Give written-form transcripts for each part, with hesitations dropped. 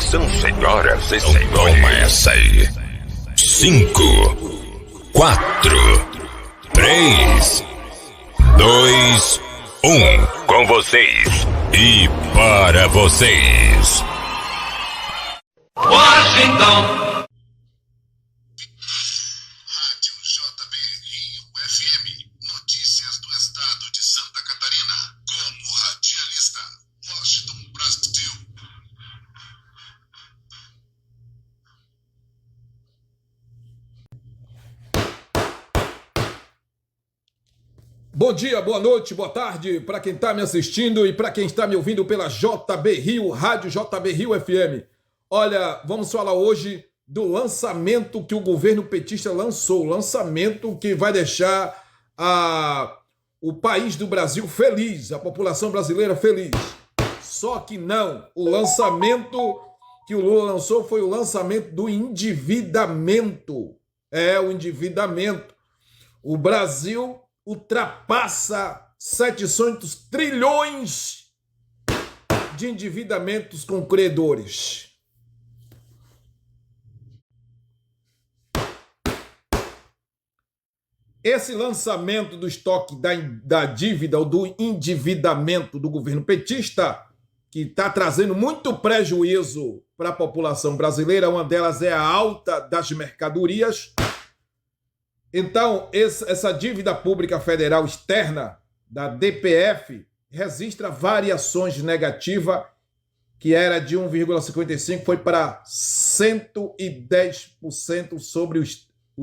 Atenção, senhoras e senhores. Toma essa aí. 5, 4, 3, 2, 1. Com vocês. E para vocês. Washington. Rádio JB Rio FM. Notícias do estado de Santa Catarina. Como radialista. Washington, Brasil. Bom dia, boa noite, boa tarde para quem está me assistindo e para quem está me ouvindo pela JB Rio, Rádio JB Rio FM. Olha, vamos falar hoje do lançamento que o governo petista lançou, lançamento que vai deixar o país do Brasil feliz, a população brasileira feliz. Só que não, o lançamento que o Lula lançou foi o lançamento do endividamento. O endividamento. O Brasil ultrapassa 700 trilhões de endividamentos com credores. Esse lançamento do estoque da dívida ou do endividamento do governo petista, que está trazendo muito prejuízo para a população brasileira, uma delas é a alta das mercadorias. Então, essa dívida pública federal externa, da DPF, registra variações negativas, que era de 1,55%, foi para 110% sobre o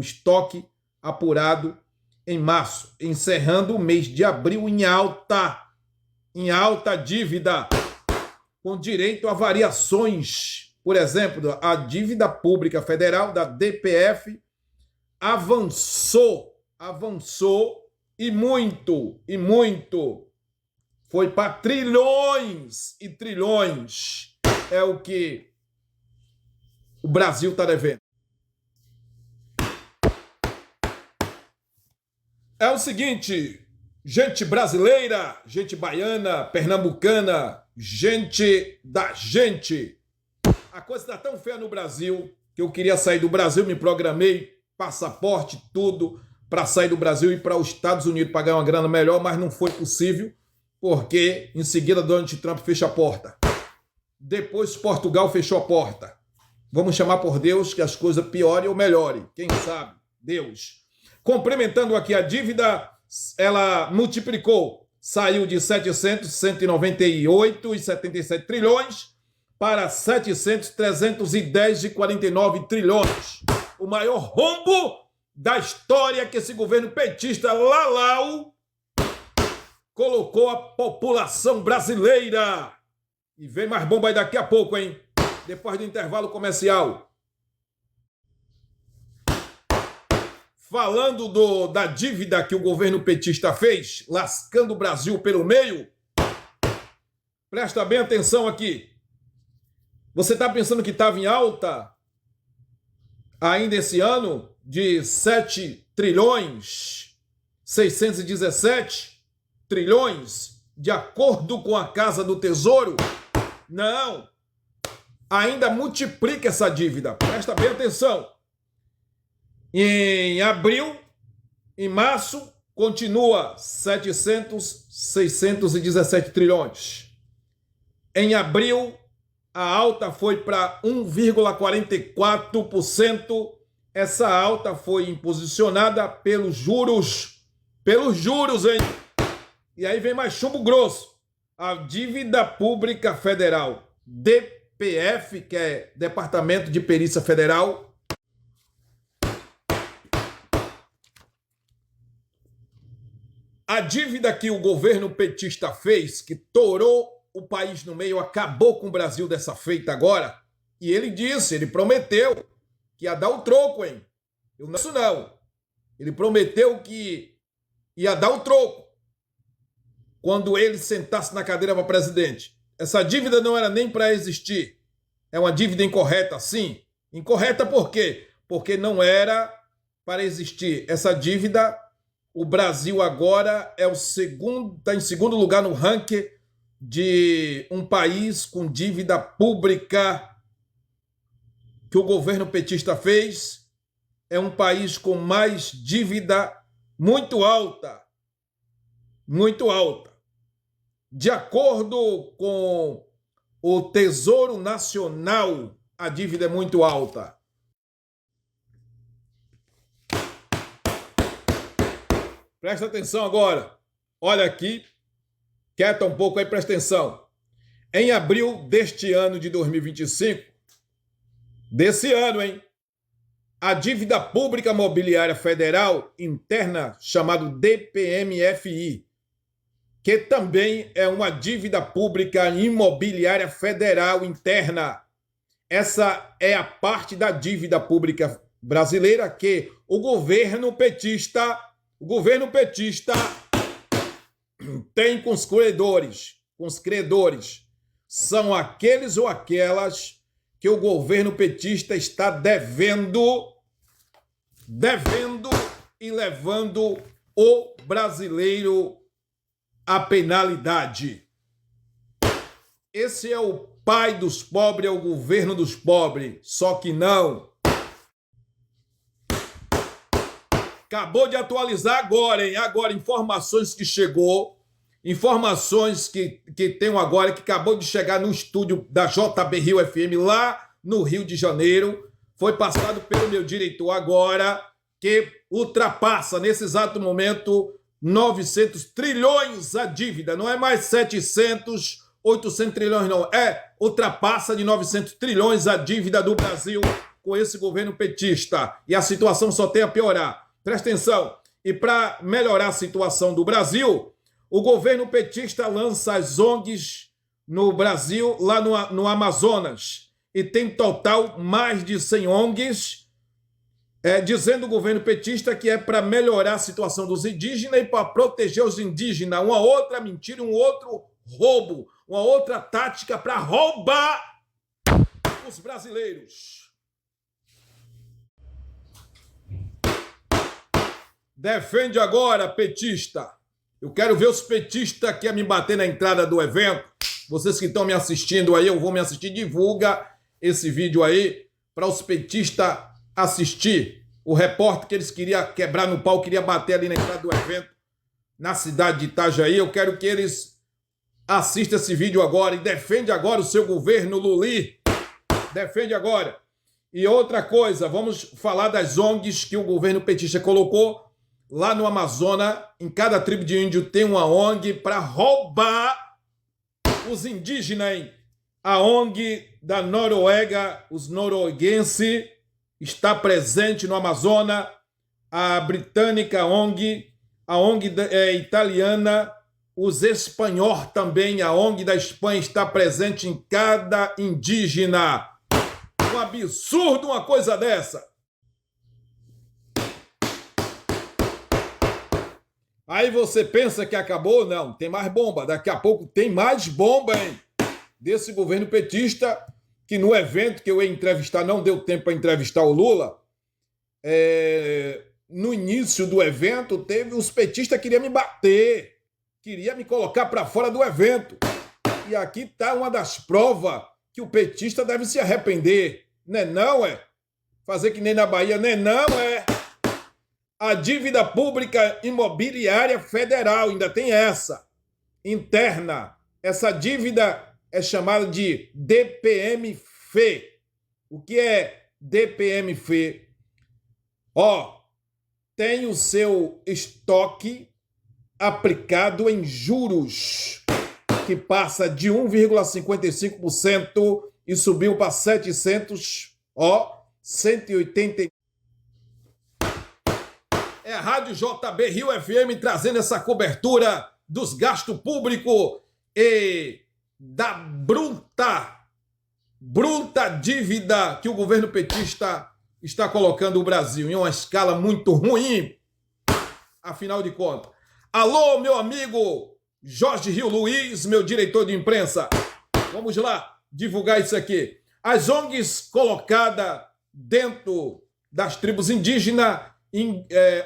estoque apurado em março, encerrando o mês de abril em alta dívida, com direito a variações. Por exemplo, a dívida pública federal, da DPF, avançou e muito, foi para trilhões e trilhões, é o que o Brasil está devendo. É o seguinte, gente brasileira, gente baiana, pernambucana, gente da gente, a coisa está tão feia no Brasil que eu queria sair do Brasil, me programei, passaporte, tudo, para sair do Brasil e ir para os Estados Unidos para ganhar uma grana melhor, mas não foi possível, porque em seguida Donald Trump fecha a porta. Depois Portugal fechou a porta. Vamos chamar por Deus que as coisas piorem ou melhorem. Quem sabe? Deus. Complementando aqui a dívida, ela multiplicou, saiu de 198,77 trilhões para 310,49 trilhões. O maior rombo da história que esse governo petista Lalau colocou a população brasileira. E vem mais bomba aí daqui a pouco, hein? Depois do intervalo comercial. Falando da dívida que o governo petista fez, lascando o Brasil pelo meio, presta bem atenção aqui. Você está pensando que estava em alta ainda esse ano de 7 trilhões, 617 trilhões, de acordo com a Casa do Tesouro? Não, ainda multiplica essa dívida, presta bem atenção. Em abril, em março, continua 617 trilhões. Em abril, a alta foi para 1,44%. Essa alta foi imposicionada pelos juros, hein? E aí vem mais chumbo grosso. A dívida pública federal, DPF, que é Departamento de Perícia Federal, a dívida que o governo petista fez, que torou o país no meio, acabou com o Brasil dessa feita agora. E ele prometeu que ia dar o troco, hein? Eu não sei não. Ele prometeu que ia dar o troco quando ele sentasse na cadeira para presidente. Essa dívida não era nem para existir. É uma dívida incorreta, sim. Incorreta por quê? Porque não era para existir. Essa dívida, o Brasil agora está em segundo lugar no ranking de um país com dívida pública que o governo petista fez é um país com mais dívida muito alta. Muito alta. De acordo com o Tesouro Nacional, a dívida é muito alta. Presta atenção agora. Olha aqui. Quieta um pouco aí, presta atenção. Em abril deste ano de 2025, desse ano, hein? A dívida pública mobiliária federal interna, chamado DPMFI, que também é uma dívida pública imobiliária federal interna. Essa é a parte da dívida pública brasileira que o governo petista tem com os credores. São aqueles ou aquelas que o governo petista está devendo e levando o brasileiro à penalidade. Esse é o pai dos pobres, é o governo dos pobres. Só que não. Acabou de atualizar agora, hein? Agora, informações que chegou, informações que tenho agora, que acabou de chegar no estúdio da JB Rio FM, lá no Rio de Janeiro. Foi passado pelo meu diretor agora, que ultrapassa, nesse exato momento, 900 trilhões a dívida. Não é mais 700, 800 trilhões, não. Ultrapassa de 900 trilhões a dívida do Brasil com esse governo petista. E a situação só tem a piorar. Presta atenção. E para melhorar a situação do Brasil, o governo petista lança as ONGs no Brasil, lá no Amazonas. E tem total mais de 100 ONGs, dizendo o governo petista que é para melhorar a situação dos indígenas e para proteger os indígenas. Uma outra mentira, um outro roubo, uma outra tática para roubar os brasileiros. Defende agora, petista. Eu quero ver os petistas que querem me bater na entrada do evento. Vocês que estão me assistindo aí, eu vou me assistir, divulga esse vídeo aí para os petistas assistir. O repórter que eles queriam quebrar no pau, queria bater ali na entrada do evento, na cidade de Itajaí. Eu quero que eles assistam esse vídeo agora e defende agora o seu governo, Luli. Defende agora. E outra coisa, vamos falar das ONGs que o governo petista colocou lá no Amazonas. Em cada tribo de índio tem uma ONG para roubar os indígenas, hein? A ONG da Noruega, os norueguenses, está presente no Amazonas. A britânica ONG, a ONG italiana, os espanhóis também, a ONG da Espanha está presente em cada indígena. Um absurdo uma coisa dessa. Aí você pensa que acabou? Não, tem mais bomba. Daqui a pouco tem mais bomba, hein? Desse governo petista, que no evento que eu ia entrevistar, não deu tempo para entrevistar o Lula. No início do evento, teve os petistas que queriam me bater, queria me colocar para fora do evento. E aqui está uma das provas que o petista deve se arrepender. Não é? Fazer que nem na Bahia, não é? A dívida pública imobiliária federal, ainda tem essa, interna. Essa dívida é chamada de DPMF. O que é DPMF? Tem o seu estoque aplicado em juros, que passa de 1,55% e subiu para 180. É a Rádio JB Rio FM trazendo essa cobertura dos gastos públicos e da bruta dívida que o governo petista está colocando o Brasil em uma escala muito ruim, afinal de contas. Alô, meu amigo Jorge Rio Luiz, meu diretor de imprensa. Vamos lá divulgar isso aqui. As ONGs colocadas dentro das tribos indígenas,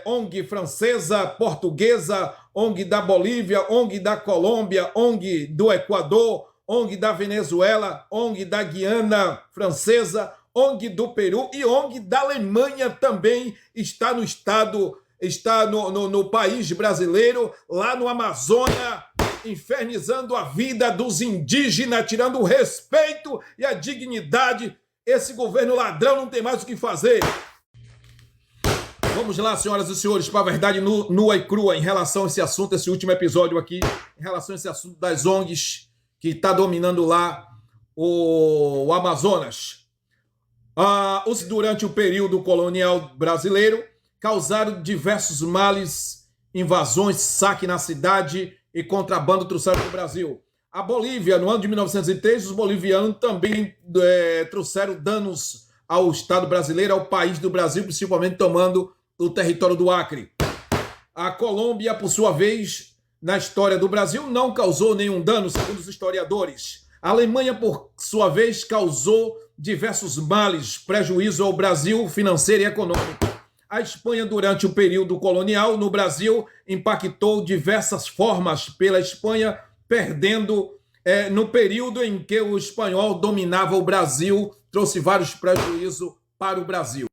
ONG francesa, portuguesa, ONG da Bolívia, ONG da Colômbia, ONG do Equador, ONG da Venezuela, ONG da Guiana Francesa, ONG do Peru e ONG da Alemanha também está no estado, está no país brasileiro, lá no Amazonas, infernizando a vida dos indígenas, tirando o respeito e a dignidade. Esse governo ladrão não tem mais o que fazer. Vamos lá, senhoras e senhores, para a verdade nua e crua em relação a esse assunto, esse último episódio aqui, em relação a esse assunto das ONGs que está dominando lá o Amazonas. Durante o período colonial brasileiro, causaram diversos males, invasões, saque na cidade e contrabando trouxeram para o Brasil. A Bolívia, no ano de 1903, os bolivianos também trouxeram danos ao Estado brasileiro, ao país do Brasil, principalmente tomando o território do Acre. A Colômbia, por sua vez, na história do Brasil, não causou nenhum dano, segundo os historiadores. A Alemanha, por sua vez, causou diversos males, prejuízo ao Brasil financeiro e econômico. A Espanha, durante o período colonial no Brasil, impactou diversas formas pela Espanha, perdendo no período em que o espanhol dominava o Brasil, trouxe vários prejuízos para o Brasil.